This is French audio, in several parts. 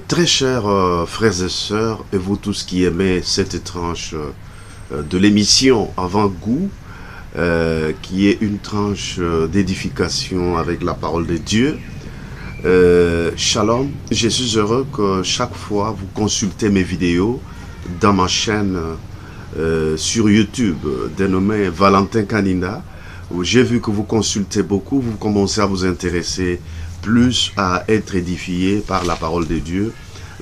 Très chers frères et sœurs, et vous tous qui aimez cette tranche de l'émission Avant-Goût, qui est une tranche d'édification avec la parole de Dieu. Shalom, je suis heureux que chaque fois vous consultez mes vidéos dans ma chaîne sur YouTube dénommée Valentin Kanina. J'ai vu que vous consultez beaucoup, vous commencez à vous intéresser plus à être édifié par la parole de Dieu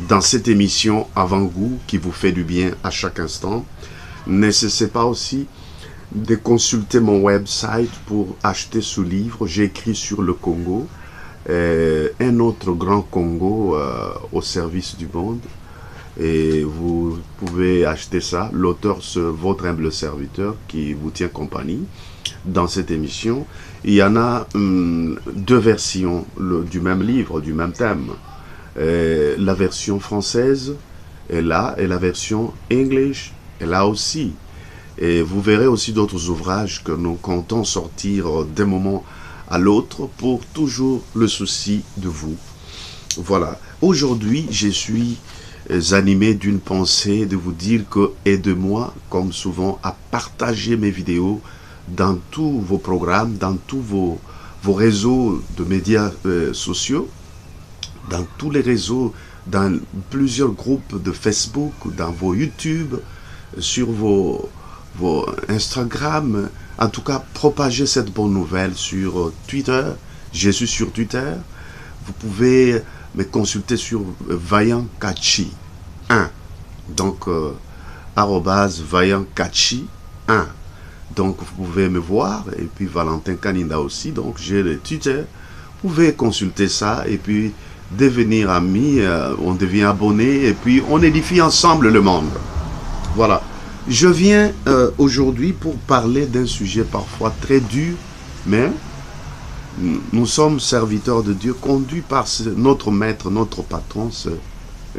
dans cette émission Avant-Goût qui vous fait du bien à chaque instant. Ne cessez pas aussi de consulter mon website pour acheter ce livre. J'ai écrit sur le Congo, un autre grand Congo au service du monde. Et vous pouvez acheter ça. L'auteur, c'est votre humble serviteur qui vous tient compagnie dans cette émission. Il y en a deux versions du même livre, du même thème. La version française est là et la version English est là aussi. Et vous verrez aussi d'autres ouvrages que nous comptons sortir d'un moment à l'autre pour toujours le souci de vous. Voilà. Aujourd'hui, je suis animé d'une pensée de vous dire que aidez-moi, comme souvent, à partager mes vidéos dans tous vos programmes, dans tous vos réseaux de médias sociaux, dans tous les réseaux, dans plusieurs groupes de Facebook, dans vos YouTube, sur vos Instagram. En tout cas, propagez cette bonne nouvelle sur Twitter. Je suis sur Twitter. Vous pouvez me consulter sur Vaillant Kachi 1. Donc, Vaillant Kachi 1. Donc, vous pouvez me voir. Et puis, Valentin Kanina aussi. Donc, j'ai le Twitter. Vous pouvez consulter ça. Et puis, devenir ami. On devient abonné. Et puis, on édifie ensemble le monde. Voilà. Je viens aujourd'hui pour parler d'un sujet parfois très dur. Mais nous sommes serviteurs de Dieu, conduits par notre maître, notre patron,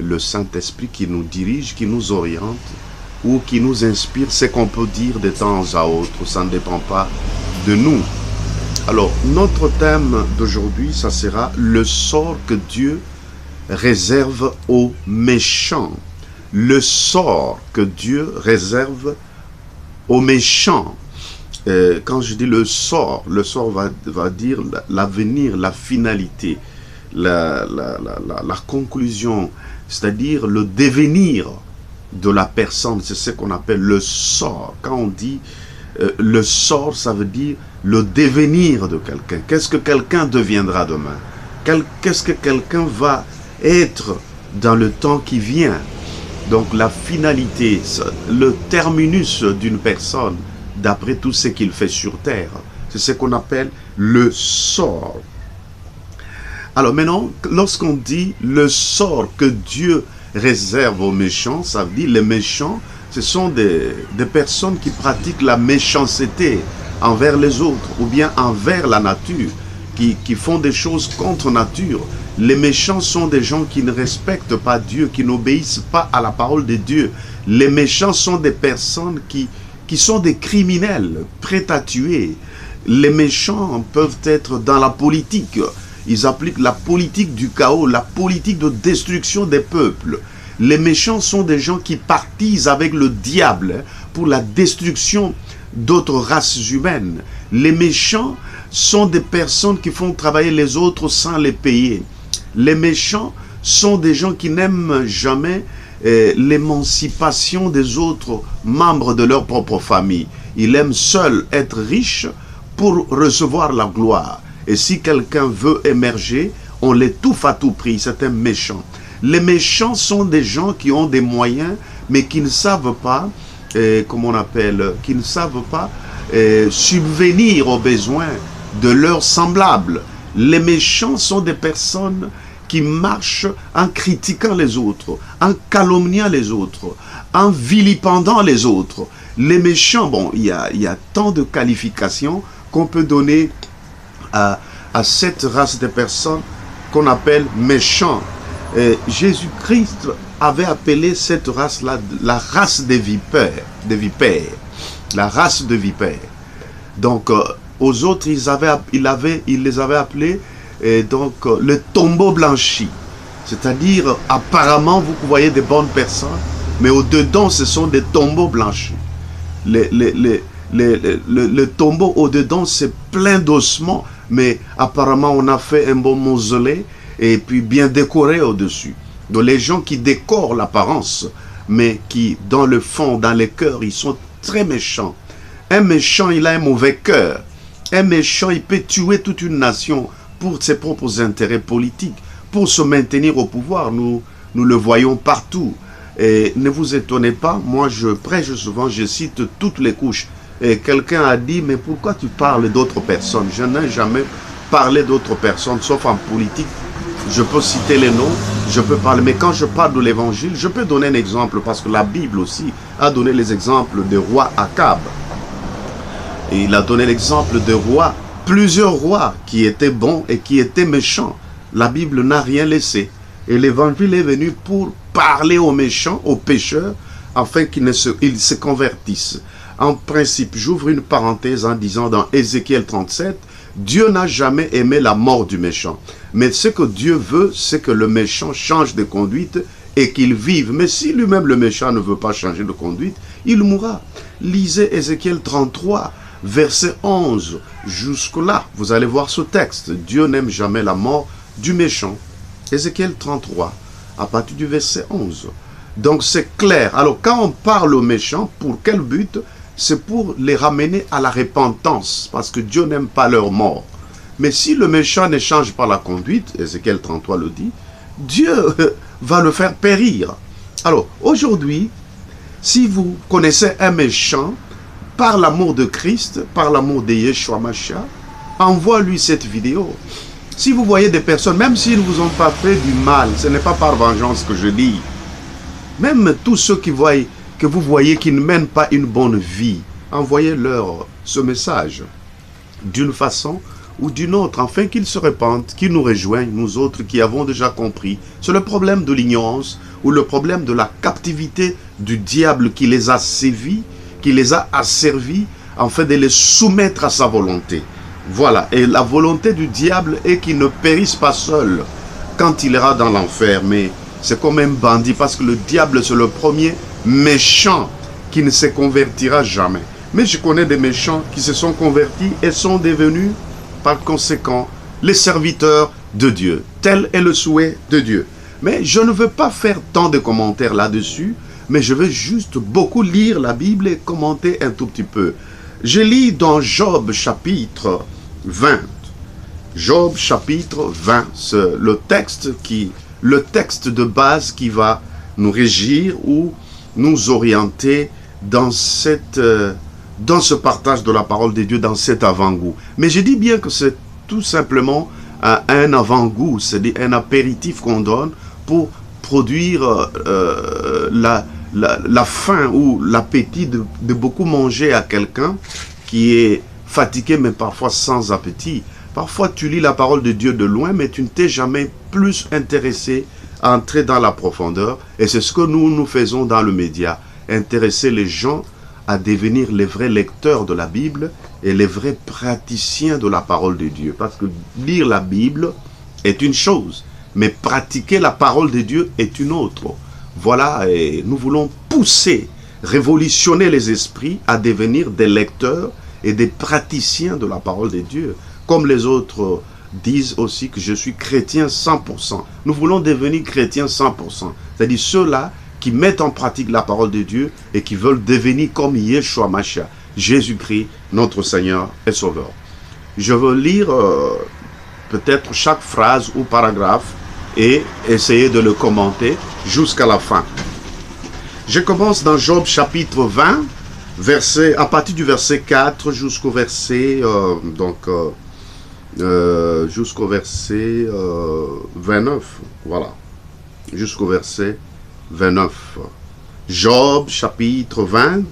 le Saint-Esprit qui nous dirige, qui nous oriente ou qui nous inspire. C'est qu'on peut dire de temps à autre, ça ne dépend pas de nous. Alors, notre thème d'aujourd'hui, ça sera le sort que Dieu réserve aux méchants. Le sort que Dieu réserve aux méchants. Quand je dis le sort va dire l'avenir, la finalité, la conclusion, c'est-à-dire le devenir de la personne. C'est ce qu'on appelle le sort. Quand on dit le sort, ça veut dire le devenir de quelqu'un. Qu'est-ce que quelqu'un deviendra demain? Qu'est-ce que quelqu'un va être dans le temps qui vient? Donc la finalité, le terminus d'une personne, d'après tout ce qu'il fait sur terre. C'est ce qu'on appelle le sort. Alors maintenant, lorsqu'on dit le sort que Dieu réserve aux méchants, ça veut dire les méchants, ce sont des personnes qui pratiquent la méchanceté envers les autres ou bien envers la nature, qui font des choses contre nature. Les méchants sont des gens qui ne respectent pas Dieu, qui n'obéissent pas à la parole de Dieu. Les méchants sont des personnes qui sont des criminels prêts à tuer. Les méchants peuvent être dans la politique. Ils appliquent la politique du chaos, la politique de destruction des peuples. Les méchants sont des gens qui partisent avec le diable pour la destruction d'autres races humaines. Les méchants sont des personnes qui font travailler les autres sans les payer. Les méchants sont des gens qui n'aiment jamais l'émancipation des autres membres de leur propre famille. Ils aiment seuls être riches pour recevoir la gloire. Et si quelqu'un veut émerger, on l'étouffe à tout prix. C'est un méchant. Les méchants sont des gens qui ont des moyens, mais qui ne savent pas, qui ne savent pas subvenir aux besoins de leurs semblables. Les méchants sont des personnes qui marchent en critiquant les autres, en calomniant les autres, en vilipendant les autres. Les méchants, bon, il y a tant de qualifications qu'on peut donner à cette race de personnes qu'on appelle méchants. Jésus-Christ avait appelé cette race-là la race des vipères, la race de vipères. Donc, aux autres, il les avait appelés le tombeau blanchi. C'est-à-dire, apparemment, vous voyez des bonnes personnes, mais au-dedans, ce sont des tombeaux blanchis. Le tombeau au-dedans, c'est plein d'ossements, mais apparemment, on a fait un bon mausolée et puis bien décoré au-dessus. Donc, les gens qui décorent l'apparence, mais qui, dans le fond, dans les cœurs, ils sont très méchants. Un méchant, il a un mauvais cœur. Un méchant, il peut tuer toute une nation pour ses propres intérêts politiques, pour se maintenir au pouvoir. Nous le voyons partout. Et ne vous étonnez pas, moi je prêche souvent, je cite toutes les couches. Et quelqu'un a dit, mais pourquoi tu parles d'autres personnes? Je n'ai jamais parlé d'autres personnes, sauf en politique. Je peux citer les noms, je peux parler, mais quand je parle de l'évangile, je peux donner un exemple, parce que la Bible aussi a donné les exemples de roi Akab. Et il a donné l'exemple de rois, plusieurs rois qui étaient bons et qui étaient méchants. La Bible n'a rien laissé. Et l'évangile est venu pour parler aux méchants, aux pécheurs, afin qu'ils se convertissent. En principe, j'ouvre une parenthèse en disant dans Ézéchiel 37, Dieu n'a jamais aimé la mort du méchant. Mais ce que Dieu veut, c'est que le méchant change de conduite et qu'il vive. Mais si lui-même le méchant ne veut pas changer de conduite, il mourra. Lisez Ézéchiel 33, verset 11. Jusque-là, vous allez voir ce texte. Dieu n'aime jamais la mort du méchant. Ézéchiel 33, à partir du verset 11. Donc c'est clair. Alors quand on parle aux méchants, pour quel but? C'est pour les ramener à la repentance, parce que Dieu n'aime pas leur mort. Mais si le méchant ne change pas la conduite, Ézéchiel 33 le dit, Dieu va le faire périr. Alors aujourd'hui, si vous connaissez un méchant, par l'amour de Christ, par l'amour de Yeshua Mashiach, envoie-lui cette vidéo. Si vous voyez des personnes, même s'ils ne vous ont pas fait du mal, ce n'est pas par vengeance que je dis. Même tous ceux que vous voyez qui ne mènent pas une bonne vie, envoyez-leur ce message d'une façon ou d'une autre, afin qu'ils se répandent, qu'ils nous rejoignent, nous autres qui avons déjà compris. C'est le problème de l'ignorance ou le problème de la captivité du diable qui les a sévis, qui les a asservis, afin de les soumettre à sa volonté. Voilà, et la volonté du diable est qu'il ne périsse pas seul quand il ira dans l'enfer, mais c'est comme un bandit, parce que le diable c'est le premier méchant qui ne se convertira jamais. Mais je connais des méchants qui se sont convertis et sont devenus par conséquent les serviteurs de Dieu. Tel est le souhait de Dieu. Mais je ne veux pas faire tant de commentaires là-dessus, mais je veux juste beaucoup lire la Bible et commenter un tout petit peu. Je lis dans Job chapitre 20. Job chapitre 20, c'est le texte de base qui va nous régir ou nous orienter dans ce partage de la parole de Dieu, dans cet avant-goût. Mais je dis bien que c'est tout simplement un avant-goût, c'est-à-dire un apéritif qu'on donne pour produire la faim ou l'appétit de beaucoup manger à quelqu'un qui est fatigué mais parfois sans appétit. Parfois tu lis la parole de Dieu de loin, mais tu ne t'es jamais plus intéressé à entrer dans la profondeur. Et c'est ce que nous faisons dans le média, intéresser les gens à devenir les vrais lecteurs de la Bible et les vrais praticiens de la parole de Dieu. Parce que lire la Bible est une chose, mais pratiquer la parole de Dieu est une autre. Voilà, et nous voulons pousser, révolutionner les esprits à devenir des lecteurs et des praticiens de la parole de Dieu. Comme les autres disent aussi que je suis chrétien 100%. Nous voulons devenir chrétiens 100%. C'est-à-dire ceux-là qui mettent en pratique la parole de Dieu et qui veulent devenir comme Yeshua Mashiach, Jésus-Christ, notre Seigneur et Sauveur. Je veux lire peut-être chaque phrase ou paragraphe et essayer de le commenter jusqu'à la fin. Je commence dans Job chapitre 20, à partir du verset 4 jusqu'au verset, jusqu'au verset 29. Voilà, jusqu'au verset 29. Job chapitre 20,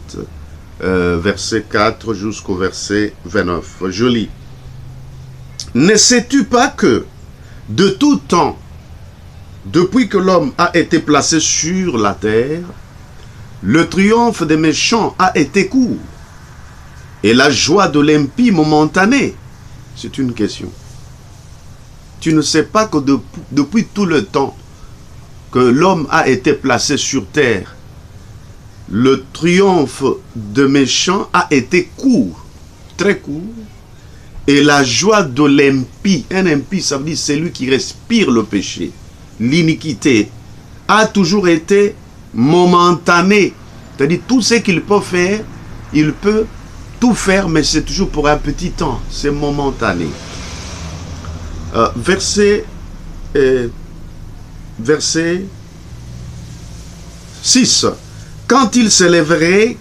verset 4 jusqu'au verset 29. Je lis. Ne sais-tu pas que, de tout temps, depuis que l'homme a été placé sur la terre, le triomphe des méchants a été court, et la joie de l'impie momentanée? C'est une question. Tu ne sais pas que depuis tout le temps, que l'homme a été placé sur terre, le triomphe de méchants a été court, très court, et la joie de l'impie, un impie, ça veut dire celui qui respire le péché, l'iniquité, a toujours été momentané. C'est-à-dire tout ce qu'il peut faire, il peut tout faire, mais c'est toujours pour un petit temps, c'est momentané. Verset 6. Quand il s'élèverait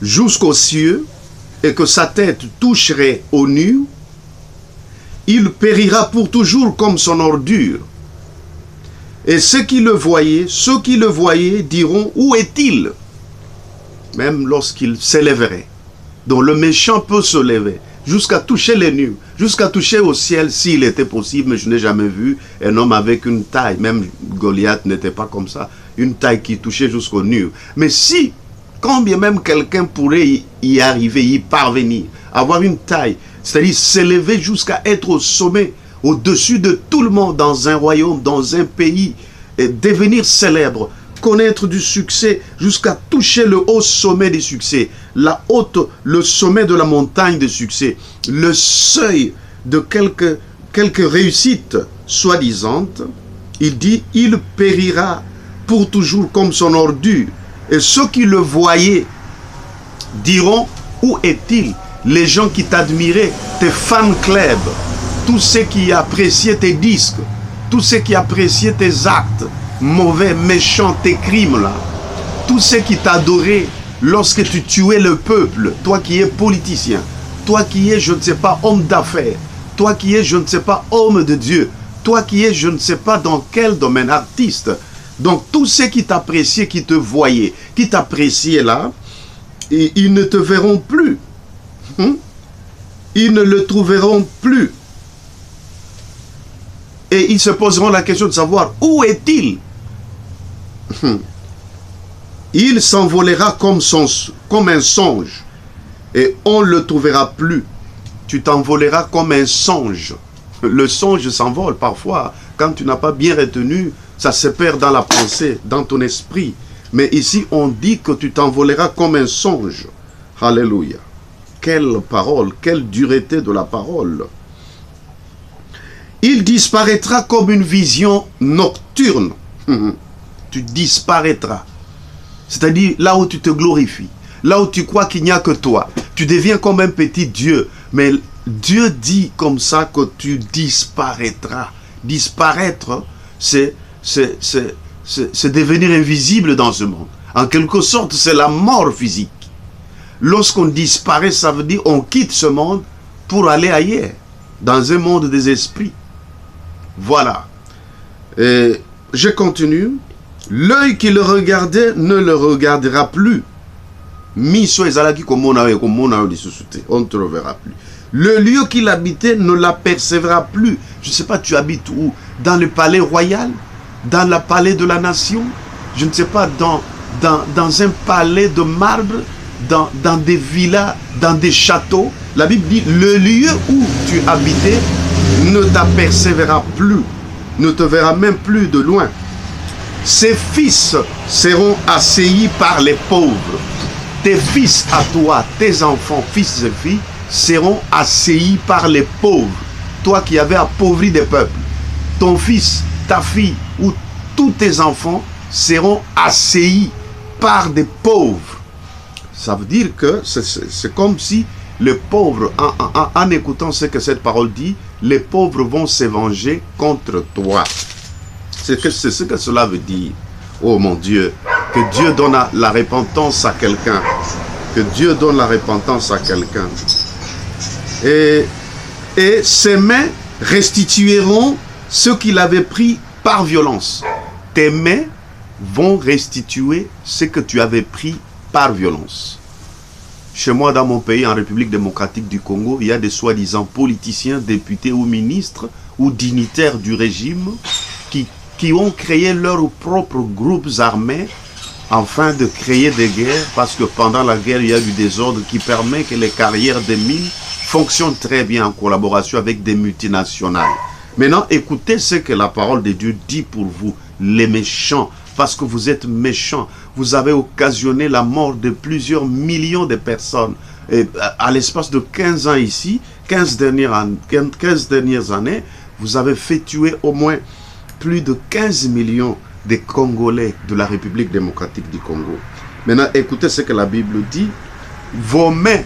jusqu'aux cieux et que sa tête toucherait aux nues, il périra pour toujours comme son ordure. Et ceux qui le voyaient diront, où est-il? Même lorsqu'il s'élèverait. Donc le méchant peut se lever jusqu'à toucher les nues, jusqu'à toucher au ciel s'il était possible, mais je n'ai jamais vu un homme avec une taille, même Goliath n'était pas comme ça, une taille qui touchait jusqu'aux nues. Mais si, quand bien même quelqu'un pourrait y arriver, y parvenir, avoir une taille, c'est-à-dire s'élever jusqu'à être au sommet, au-dessus de tout le monde dans un royaume, dans un pays, et devenir célèbre, connaître du succès jusqu'à toucher le haut sommet du succès, le sommet de la montagne de succès, le seuil de quelques réussites soi-disant, il dit, il périra pour toujours comme son ordure. Et ceux qui le voyaient diront, où est-il? Les gens qui t'admiraient, tes fan clubs, tous ceux qui appréciaient tes disques, tous ceux qui appréciaient tes actes, mauvais, méchants, tes crimes là, tous ceux qui t'adoraient lorsque tu tuais le peuple, toi qui es politicien, toi qui es, je ne sais pas, homme d'affaires, toi qui es, je ne sais pas, homme de Dieu, toi qui es, je ne sais pas dans quel domaine, artiste. Donc tous ceux qui t'appréciaient, qui te voyaient, qui t'appréciaient là, ils ne te verront plus. Ils ne le trouveront plus. Et ils se poseront la question de savoir où est-il. Il s'envolera comme un songe et on ne le trouvera plus. Tu t'envoleras comme un songe. Le songe s'envole parfois. Quand tu n'as pas bien retenu, ça se perd dans la pensée, dans ton esprit. Mais ici, on dit que tu t'envoleras comme un songe. Alléluia. Quelle parole, quelle dureté de la parole. Il disparaîtra comme une vision nocturne. Tu disparaîtras. C'est-à-dire là où tu te glorifies, là où tu crois qu'il n'y a que toi. Tu deviens comme un petit Dieu. Mais Dieu dit comme ça que tu disparaîtras. Disparaître, c'est devenir invisible dans ce monde. En quelque sorte, c'est la mort physique. Lorsqu'on disparaît, ça veut dire qu'on quitte ce monde pour aller ailleurs, dans un monde des esprits. Voilà. Et je continue. L'œil qui le regardait ne le regardera plus. On ne te reverra plus. Le lieu qu'il habitait ne l'apercevra plus. Je ne sais pas, tu habites où? Dans le palais royal? Dans le palais de la nation? Je ne sais pas, dans un palais de marbre? Dans des villas, dans des châteaux? La Bible dit, le lieu où tu habitais ne t'apercevra plus, ne te verra même plus de loin. Ses fils seront assaillis par les pauvres. Tes fils à toi, tes enfants, fils et filles, seront assaillis par les pauvres. Toi qui avais appauvri des peuples, ton fils, ta fille ou tous tes enfants seront assaillis par des pauvres. Ça veut dire que c'est comme si les pauvres, en écoutant ce que cette parole dit, les pauvres vont se venger contre toi. C'est ce que cela veut dire. Oh mon Dieu, que Dieu donne la repentance à quelqu'un. Que Dieu donne la repentance à quelqu'un. Et ses mains restitueront ce qu'il avait pris par violence. Tes mains vont restituer ce que tu avais pris par violence. Chez moi, dans mon pays, en République démocratique du Congo, il y a des soi-disant politiciens, députés ou ministres ou dignitaires du régime qui ont créé leurs propres groupes armés afin de créer des guerres, parce que pendant la guerre, il y a eu des ordres qui permettent que les carrières des mines fonctionnent très bien en collaboration avec des multinationales. Maintenant, écoutez ce que la parole de Dieu dit pour vous les méchants, parce que vous êtes méchants. Vous avez occasionné la mort de plusieurs millions de personnes. Et à l'espace de 15 ans ici, 15 dernières années, vous avez fait tuer au moins plus de 15 millions de Congolais de la République démocratique du Congo. Maintenant, écoutez ce que la Bible dit. Vos mains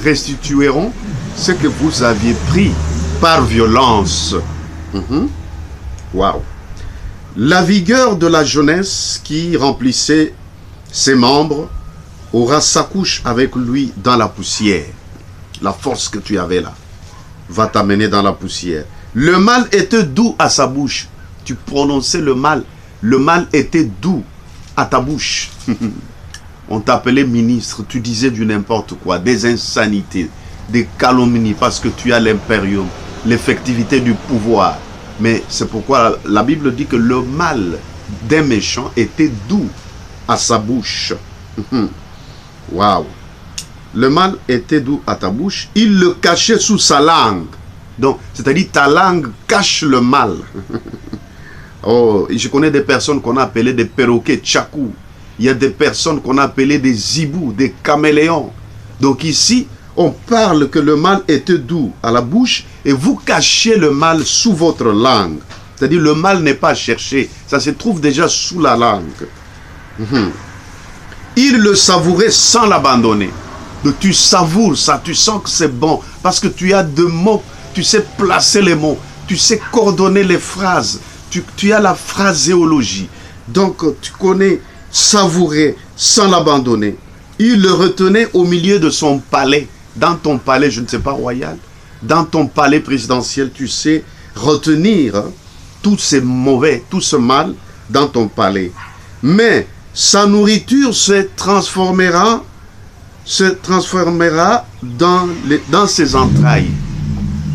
restitueront ce que vous aviez pris par violence. Waouh! La vigueur de la jeunesse qui remplissait ses membres aura sa couche avec lui dans la poussière. La force que tu avais là va t'amener dans la poussière. Le mal était doux à sa bouche. Tu prononçais le mal. Le mal était doux à ta bouche. On t'appelait ministre. Tu disais du n'importe quoi. Des insanités, des calomnies parce que tu as l'impérium, l'effectivité du pouvoir. Mais c'est pourquoi la Bible dit que le mal des méchants était doux à sa bouche. Waouh! Le mal était doux à ta bouche. Il le cachait sous sa langue. Donc, c'est-à-dire ta langue cache le mal. Oh, je connais des personnes qu'on a appelées des perroquets tchakou. Il y a des personnes qu'on a appelées des zibous, des caméléons. Donc ici, on parle que le mal était doux à la bouche et vous cachez le mal sous votre langue. C'est-à-dire le mal n'est pas cherché. Ça se trouve déjà sous la langue. Il le savourait sans l'abandonner. Donc tu savoures ça, tu sens que c'est bon. Parce que tu as deux mots, tu sais placer les mots, tu sais coordonner les phrases. Tu as la phraséologie. Donc tu connais savourer sans l'abandonner. Il le retenait au milieu de son palais. Dans ton palais, je ne sais pas, royal. Dans ton palais présidentiel, tu sais retenir tous ces mauvais, tout ce mal dans ton palais. Mais sa nourriture se transformera dans ses entrailles.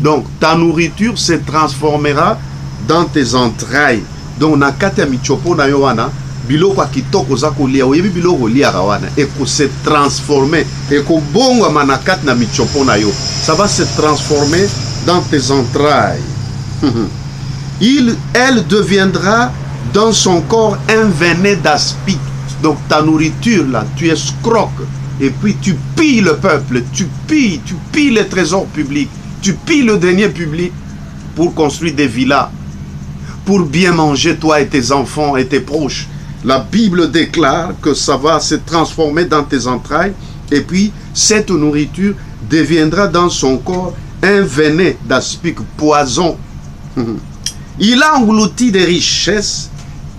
Donc ta nourriture se transformera dans tes entrailles. Donc nakati ya michopo na yo wana biloko kitoko za kolia oyebi biloko lia wana et ko se transformer et ko bonga manakati na michopo na yo, ça va se transformer dans tes entrailles. Elle deviendra dans son corps un venin d'aspic. Donc ta nourriture là, tu escroques et puis tu pilles le peuple, tu pilles les trésors publics, tu pilles le denier public pour construire des villas, pour bien manger toi et tes enfants et tes proches. La Bible déclare que ça va se transformer dans tes entrailles et puis cette nourriture deviendra dans son corps un venin d'aspic, poison. Il a englouti des richesses,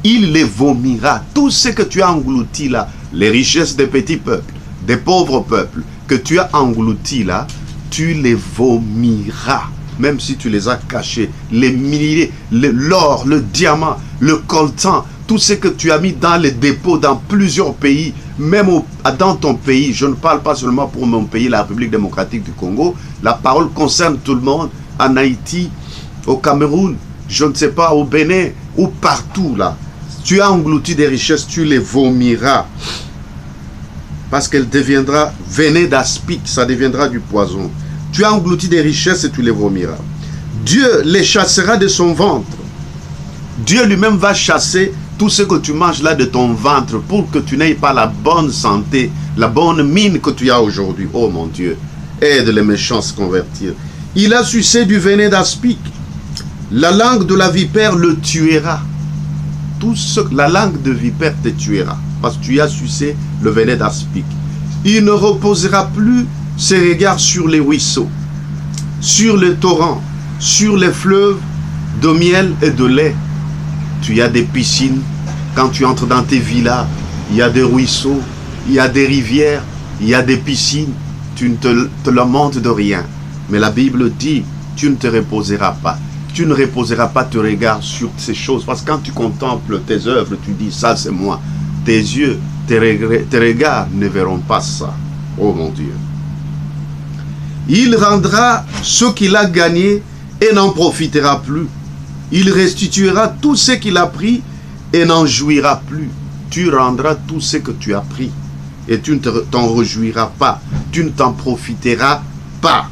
il les vomira. Tout ce que tu as englouti là, les richesses des petits peuples, des pauvres peuples, que tu as englouti là, tu les vomiras. Même si tu les as cachés, les milliers, l'or, le diamant, le coltan, tout ce que tu as mis dans les dépôts dans plusieurs pays, même dans ton pays, je ne parle pas seulement pour mon pays, la République démocratique du Congo, la parole concerne tout le monde, en Haïti, au Cameroun, je ne sais pas, au Bénin, ou partout là. Tu as englouti des richesses, tu les vomiras. Parce qu'elle deviendra venin d'aspic, ça deviendra du poison. Tu as englouti des richesses et tu les vomiras. Dieu les chassera de son ventre. Dieu lui-même va chasser tout ce que tu manges là de ton ventre pour que tu n'aies pas la bonne santé, la bonne mine que tu as aujourd'hui. Oh mon Dieu, aide les méchants à se convertir. Il a sucé du venin d'aspic. La langue de la vipère le tuera. La langue de vipère te tuera parce que tu as sucé le venin d'aspic. Il ne reposera plus ses regards sur les ruisseaux, sur les torrents, sur les fleuves de miel et de lait. Tu as des piscines. Quand tu entres dans tes villas, il y a des ruisseaux, il y a des rivières, il y a des piscines. Tu ne te lamentes de rien. Mais la Bible dit, tu ne te reposeras pas. Tu ne reposeras pas tes regards sur ces choses. Parce que quand tu contemples tes œuvres, tu dis, ça c'est moi. Tes yeux, tes regards ne verront pas ça. Oh mon Dieu. Il rendra ce qu'il a gagné et n'en profitera plus. Il restituera tout ce qu'il a pris et n'en jouira plus. Tu rendras tout ce que tu as pris et tu ne t'en réjouiras pas. Tu ne t'en profiteras pas.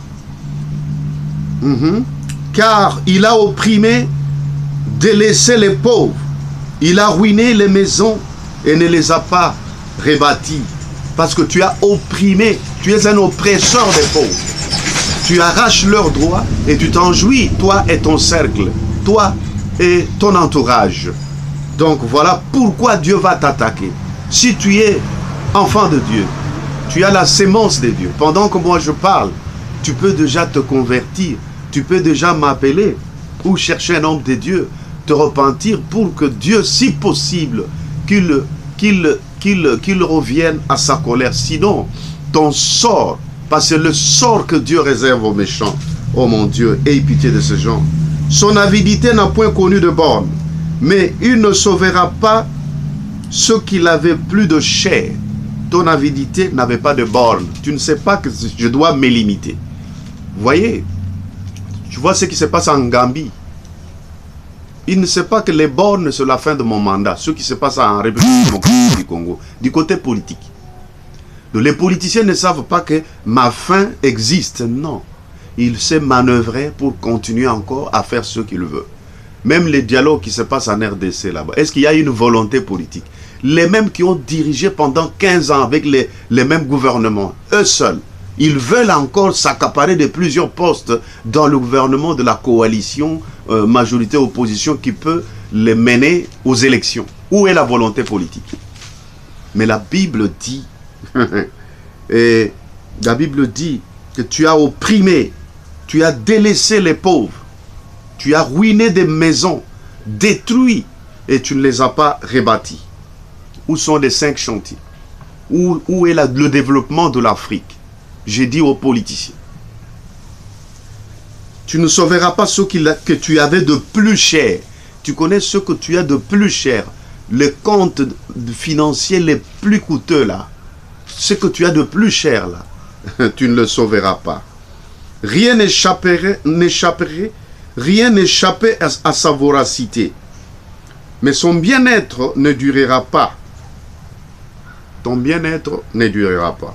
Car il a opprimé, délaissé les pauvres. Il a ruiné les maisons et ne les a pas rebâties. Parce que tu as opprimé, tu es un oppresseur des pauvres. Tu arraches leurs droits et tu t'en jouis, toi et ton cercle, toi et ton entourage. Donc voilà pourquoi Dieu va t'attaquer. Si tu es enfant de Dieu, tu as la sémence de Dieu. Pendant que moi je parle, tu peux déjà te convertir, tu peux déjà m'appeler ou chercher un homme de Dieu, te repentir pour que Dieu, si possible, qu'il revienne à sa colère. Sinon, ton sort, parce que le sort que Dieu réserve aux méchants, oh mon Dieu, aie pitié de ces gens. Son avidité n'a point connu de borne, mais il ne sauvera pas ceux qui n'avaient plus de chair. Ton avidité n'avait pas de borne. Tu ne sais pas que je dois me limiter. Vous voyez, tu vois ce qui se passe en Gambie. Il ne sait pas que les bornes, c'est la fin de mon mandat. Ce qui se passe en République démocratique du Congo, du côté politique. Donc, les politiciens ne savent pas que ma fin existe. Non. Il sait manœuvrer pour continuer encore à faire ce qu'il veut. Même les dialogues qui se passent en RDC là-bas, est-ce qu'il y a une volonté politique? Les mêmes qui ont dirigé pendant 15 ans avec les mêmes gouvernements, eux seuls, ils veulent encore s'accaparer de plusieurs postes dans le gouvernement de la coalition majorité-opposition qui peut les mener aux élections. Où est la volonté politique? Mais la Bible dit, et la Bible dit que tu as opprimé, tu as délaissé les pauvres, tu as ruiné des maisons, détruit, et tu ne les as pas rebâties. Où sont les 5 chantiers? Où est le développement de l'Afrique? J'ai dit aux politiciens. Tu ne sauveras pas ce que tu avais de plus cher. Tu connais ce que tu as de plus cher. Les comptes financiers les plus coûteux là. Ce que tu as de plus cher là. Tu ne le sauveras pas. Rien n'échapperait, rien n'échappait à sa voracité. Mais son bien-être ne durera pas. Ton bien-être ne durera pas.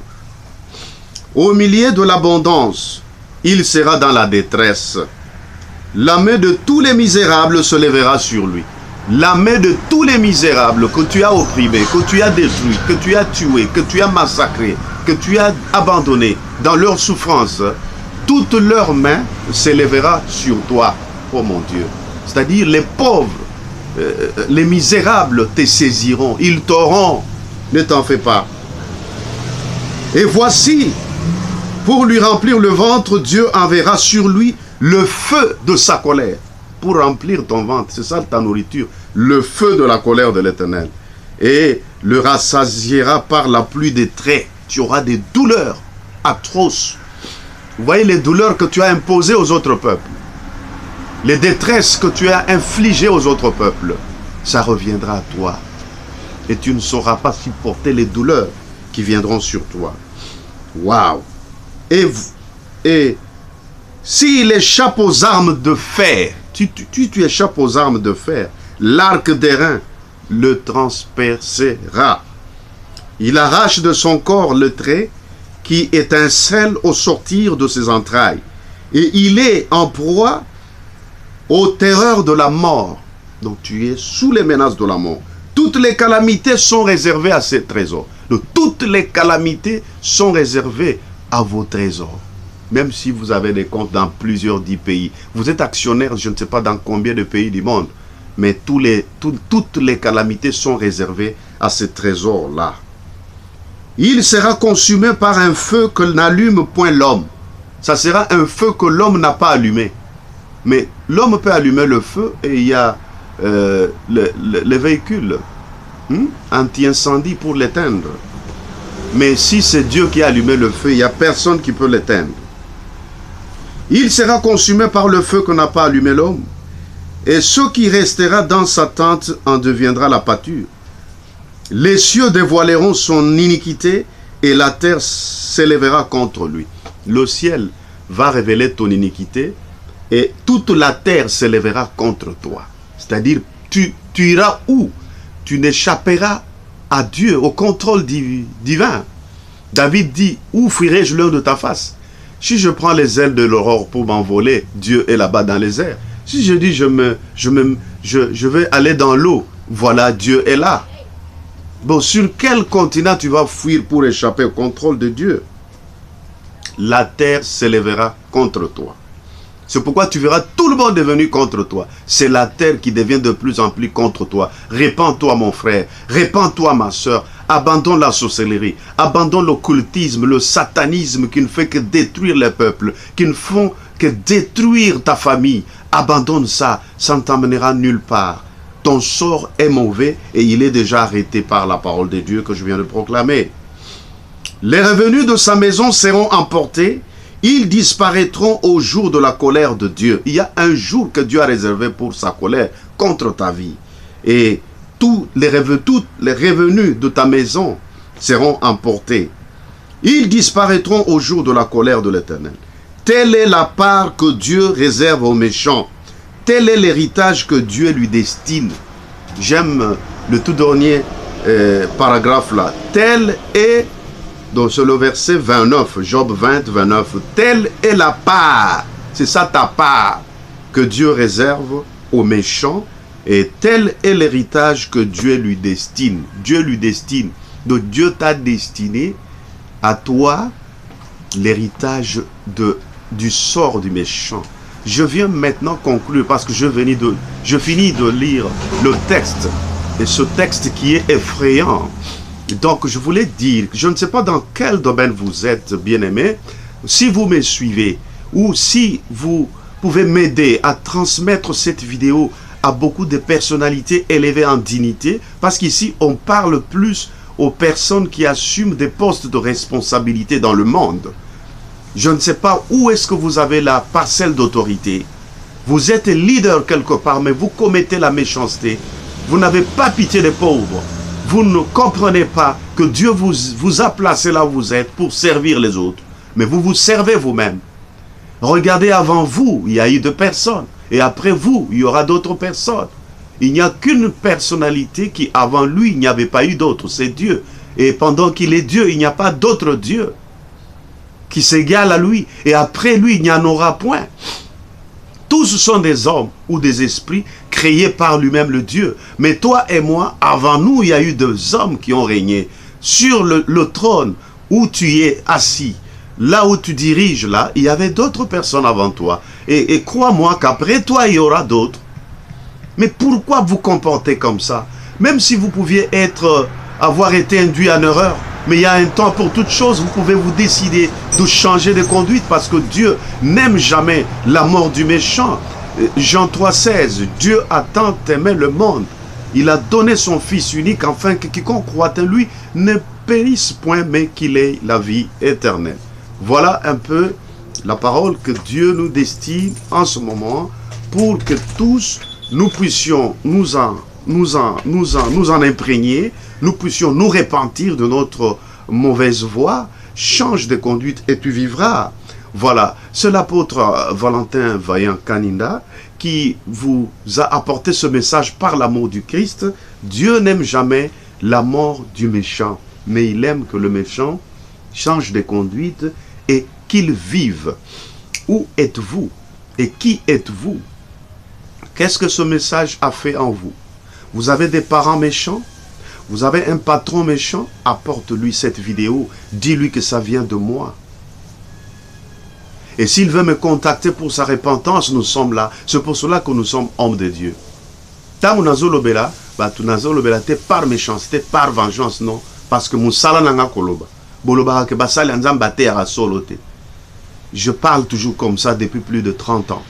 Au milieu de l'abondance, il sera dans la détresse. La main de tous les misérables se lèvera sur lui. La main de tous les misérables que tu as opprimés, que tu as détruits, que tu as tués, que tu as massacrés, que tu as abandonnés dans leur souffrance, toute leur main se lèvera sur toi, oh mon Dieu. C'est-à-dire les pauvres, les misérables te saisiront, ils t'auront, ne t'en fais pas. Et voici, pour lui remplir le ventre, Dieu enverra sur lui le feu de sa colère. Pour remplir ton ventre, c'est ça ta nourriture, le feu de la colère de l'Éternel. Et le rassasiera par la pluie des traits. Tu auras des douleurs atroces. Vous voyez les douleurs que tu as imposées aux autres peuples. Les détresses que tu as infligées aux autres peuples. Ça reviendra à toi. Et tu ne sauras pas supporter les douleurs qui viendront sur toi. Waouh! Et s'il échappe aux armes de fer, tu échappes aux armes de fer, l'arc d'airain le transpercera. Il arrache de son corps le trait qui étincelle au sortir de ses entrailles. Et il est en proie aux terreurs de la mort. Donc tu es sous les menaces de la mort. Toutes les calamités sont réservées à ces trésors. Donc, toutes les calamités sont réservées à vos trésors. Même si vous avez des comptes dans plusieurs 10 pays. Vous êtes actionnaire, je ne sais pas dans combien de pays du monde. Mais toutes les calamités sont réservées à ces trésors-là. Il sera consumé par un feu que n'allume point l'homme. Ça sera un feu que l'homme n'a pas allumé. Mais l'homme peut allumer le feu et il y a les véhicules anti-incendie pour l'éteindre. Mais si c'est Dieu qui a allumé le feu, il n'y a personne qui peut l'éteindre. Il sera consumé par le feu que n'a pas allumé l'homme. Et ce qui restera dans sa tente en deviendra la pâture. Les cieux dévoileront son iniquité et la terre s'élèvera contre lui. Le ciel va révéler ton iniquité et toute la terre s'élèvera contre toi. C'est-à-dire, tu iras où? Tu n'échapperas à Dieu, au contrôle divin. David dit, où fuirai-je loin de ta face? Si je prends les ailes de l'aurore pour m'envoler, Dieu est là-bas dans les airs. Si je dis, je vais aller dans l'eau, voilà, Dieu est là. Bon, sur quel continent tu vas fuir pour échapper au contrôle de Dieu? La terre s'élèvera contre toi. C'est pourquoi tu verras tout le monde est venu contre toi. C'est la terre qui devient de plus en plus contre toi. Répands-toi mon frère, répands-toi ma soeur. Abandonne la sorcellerie, abandonne l'occultisme, le satanisme qui ne fait que détruire les peuples, qui ne font que détruire ta famille. Abandonne ça, ça ne t'emmènera nulle part. Ton sort est mauvais et il est déjà arrêté par la parole de Dieu que je viens de proclamer. Les revenus de sa maison seront emportés, ils disparaîtront au jour de la colère de Dieu. Il y a un jour que Dieu a réservé pour sa colère contre ta vie. Et tous les revenus de ta maison seront emportés. Ils disparaîtront au jour de la colère de l'Éternel. Telle est la part que Dieu réserve aux méchants. Tel est l'héritage que Dieu lui destine. J'aime le tout dernier paragraphe là. Tel est, donc c'est le verset 29, Job 20, 29. Telle est la part, c'est ça ta part, que Dieu réserve aux méchants. Et tel est l'héritage que Dieu lui destine. Dieu lui destine. Donc Dieu t'a destiné à toi l'héritage du sort du méchant. Je viens maintenant conclure parce que je finis de lire le texte. Et ce texte qui est effrayant. Donc je voulais dire, je ne sais pas dans quel domaine vous êtes, bien-aimés. Si vous me suivez ou si vous pouvez m'aider à transmettre cette vidéo à beaucoup de personnalités élevées en dignité, parce qu'ici on parle plus aux personnes qui assument des postes de responsabilité dans le monde. Je ne sais pas où est-ce que vous avez la parcelle d'autorité. Vous êtes leader quelque part, mais vous commettez la méchanceté. Vous n'avez pas pitié des pauvres. Vous ne comprenez pas que Dieu vous a placé là où vous êtes pour servir les autres. Mais vous vous servez vous-même. Regardez, avant vous, il y a eu 2 personnes. Et après vous, il y aura d'autres personnes. Il n'y a qu'une personnalité qui, avant lui, il n'y avait pas eu d'autre. C'est Dieu. Et pendant qu'il est Dieu, il n'y a pas d'autre Dieu qui s'égale à lui. Et après lui, il n'y en aura point. Tous sont des hommes ou des esprits créés par lui-même le Dieu. Mais toi et moi, avant nous, il y a eu 2 hommes qui ont régné. Sur le trône où tu es assis, là où tu diriges, là, il y avait d'autres personnes avant toi. Et crois-moi qu'après toi, il y aura d'autres. Mais pourquoi vous comportez comme ça? Même si vous pouviez avoir été induit en erreur, mais il y a un temps pour toute chose. Vous pouvez vous décider de changer de conduite parce que Dieu n'aime jamais la mort du méchant. Jean 3,16, Dieu a tant aimé le monde. Il a donné son Fils unique afin que quiconque croit en lui ne périsse point, mais qu'il ait la vie éternelle. Voilà un peu la parole que Dieu nous destine en ce moment pour que tous nous puissions nous en imprégner, nous puissions nous repentir de notre mauvaise voie. Change de conduite et tu vivras. Voilà, c'est l'apôtre Valentin Vaillant Kaninda qui vous a apporté ce message par l'amour du Christ. Dieu n'aime jamais la mort du méchant, mais il aime que le méchant change de conduite et qu'il vive. Où êtes-vous? Et qui êtes-vous? Qu'est-ce que ce message a fait en vous? Vous avez des parents méchants? Vous avez un patron méchant? Apporte-lui cette vidéo. Dis-lui que ça vient de moi. Et s'il veut me contacter pour sa repentance, nous sommes là. C'est pour cela que nous sommes hommes de Dieu. Tant nazolobela, tu nazolobela te par méchanceté, par vengeance, non. Parce que musala nanga koloba. Boloba ke basali anzamba te ara solote. Je parle toujours comme ça depuis plus de 30 ans.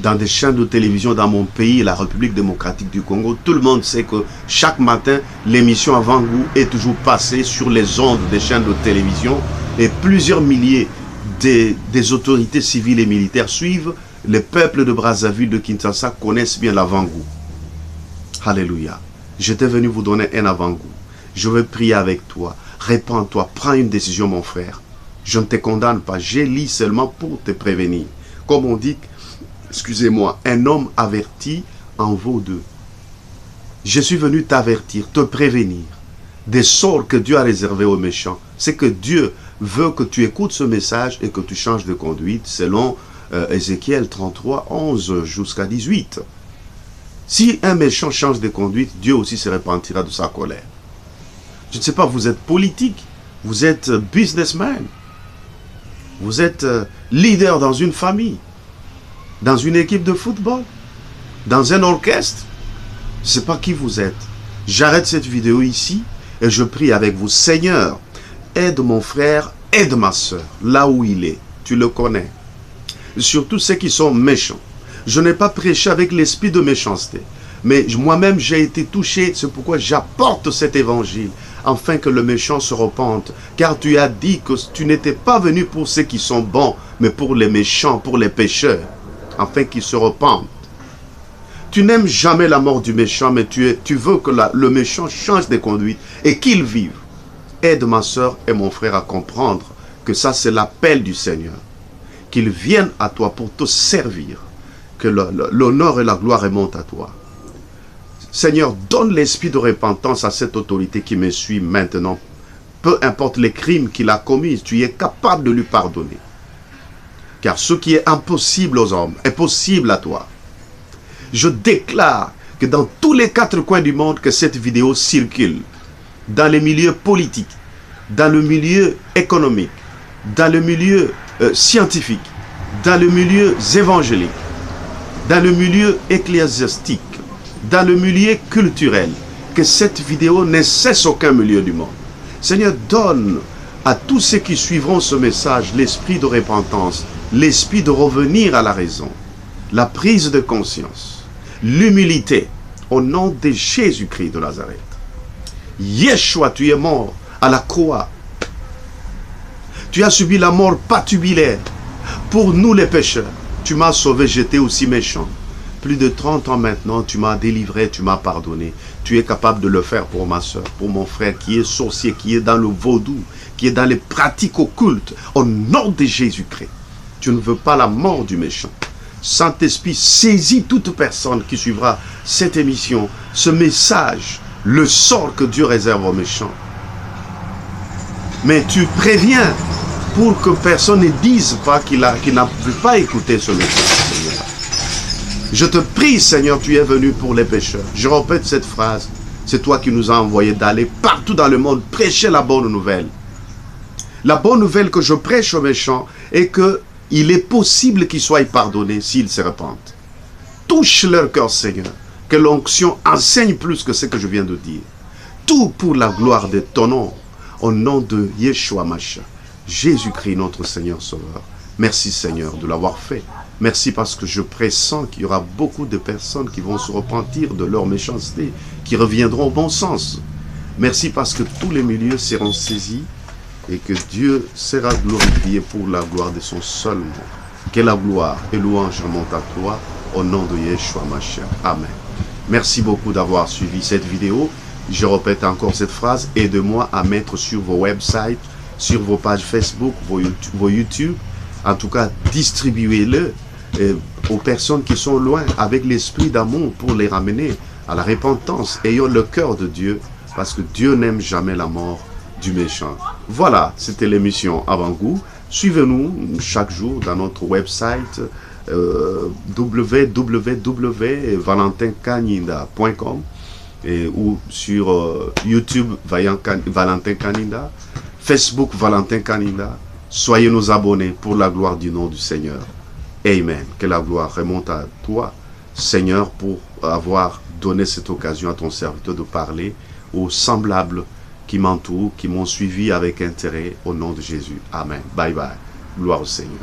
Dans des chaînes de télévision dans mon pays, la République démocratique du Congo, tout le monde sait que chaque matin, l'émission Avant Goût est toujours passée sur les ondes des chaînes de télévision et plusieurs milliers des autorités civiles et militaires suivent. Les peuples de Brazzaville, de Kinshasa connaissent bien l'avant-goût. Alléluia. J'étais venu vous donner un avant-goût. Je vais prier avec toi. Répands-toi. Prends une décision, mon frère. Je ne te condamne pas. J'ai lu seulement pour te prévenir. Comme on dit, excusez-moi, un homme averti en vaut 2. Je suis venu t'avertir, te prévenir des sorts que Dieu a réservés aux méchants. C'est que Dieu veut que tu écoutes ce message et que tu changes de conduite selon Ézéchiel 33, 11 jusqu'à 18. Si un méchant change de conduite, Dieu aussi se repentira de sa colère. Je ne sais pas, vous êtes politique, vous êtes businessman, vous êtes leader dans une famille, dans une équipe de football, dans un orchestre. Je ne sais pas qui vous êtes. J'arrête cette vidéo ici et je prie avec vous. Seigneur, aide mon frère, aide ma soeur, là où il est. Tu le connais. Surtout ceux qui sont méchants. Je n'ai pas prêché avec l'esprit de méchanceté. Mais moi-même, j'ai été touché. C'est pourquoi j'apporte cet évangile. Afin que le méchant se repente. Car tu as dit que tu n'étais pas venu pour ceux qui sont bons, mais pour les méchants, pour les pécheurs. Afin qu'ils se repentent. Tu n'aimes jamais la mort du méchant, mais tu veux que le méchant change de conduite et qu'il vive. Aide ma soeur et mon frère à comprendre que ça, c'est l'appel du Seigneur. Qu'ils viennent à toi pour te servir. Que l'honneur et la gloire remontent à toi. Seigneur, donne l'esprit de repentance à cette autorité qui me suit maintenant. Peu importe les crimes qu'il a commis, tu es capable de lui pardonner. Car ce qui est impossible aux hommes est possible à toi. Je déclare que dans tous les 4 coins du monde, que cette vidéo circule. Dans les milieux politiques, dans le milieu économique, dans le milieu scientifique, dans le milieu évangélique, dans le milieu ecclésiastique, dans le milieu culturel, que cette vidéo ne cesse aucun milieu du monde. Seigneur, donne à tous ceux qui suivront ce message l'esprit de repentance, l'esprit de revenir à la raison, la prise de conscience, l'humilité, au nom de Jésus-Christ de Nazareth. Yeshua, tu es mort à la croix. Tu as subi la mort patubulaire pour nous les pécheurs. Tu m'as sauvé, j'étais aussi méchant. Plus de 30 ans maintenant, tu m'as délivré, tu m'as pardonné. Tu es capable de le faire pour ma soeur, pour mon frère qui est sorcier, qui est dans le vaudou, qui est dans les pratiques occultes. Au nom de Jésus-Christ, tu ne veux pas la mort du méchant. Saint-Esprit, saisis toute personne qui suivra cette émission, ce message, le sort que Dieu réserve aux méchants. Mais tu préviens pour que personne ne dise pas qu'il n'a pas écouté ce message, Seigneur. Je te prie, Seigneur, tu es venu pour les pécheurs. Je répète cette phrase. C'est toi qui nous as envoyés d'aller partout dans le monde prêcher la bonne nouvelle. La bonne nouvelle que je prêche aux méchants est qu'il est possible qu'ils soient pardonnés s'ils se repentent. Touche leur cœur, Seigneur. Que l'onction enseigne plus que ce que je viens de dire. Tout pour la gloire de ton nom. Au nom de Yeshua Mashiach, Jésus-Christ, notre Seigneur Sauveur. Merci, Seigneur, de l'avoir fait. Merci parce que je pressens qu'il y aura beaucoup de personnes qui vont se repentir de leur méchanceté, qui reviendront au bon sens. Merci parce que tous les milieux seront saisis et que Dieu sera glorifié pour la gloire de son seul nom. Que la gloire et louange remontent à toi au nom de Yeshua Mashiach. Amen. Merci beaucoup d'avoir suivi cette vidéo. Je répète encore cette phrase. Aidez-moi à mettre sur vos websites, sur vos pages Facebook, vos YouTube. En tout cas, distribuez-le aux personnes qui sont loin avec l'esprit d'amour pour les ramener à la repentance. Ayons le cœur de Dieu parce que Dieu n'aime jamais la mort du méchant. Voilà, c'était l'émission Avant-Goût. Suivez-nous chaque jour dans notre website www.valentinkaninda.com ou sur YouTube Valentin Kaninda, Facebook Valentin Kaninda. Soyez nos abonnés pour la gloire du nom du Seigneur. Amen. Que la gloire remonte à toi, Seigneur, pour avoir donné cette occasion à ton serviteur de parler aux semblables qui m'entourent, qui m'ont suivi avec intérêt au nom de Jésus. Amen. Bye bye. Gloire au Seigneur.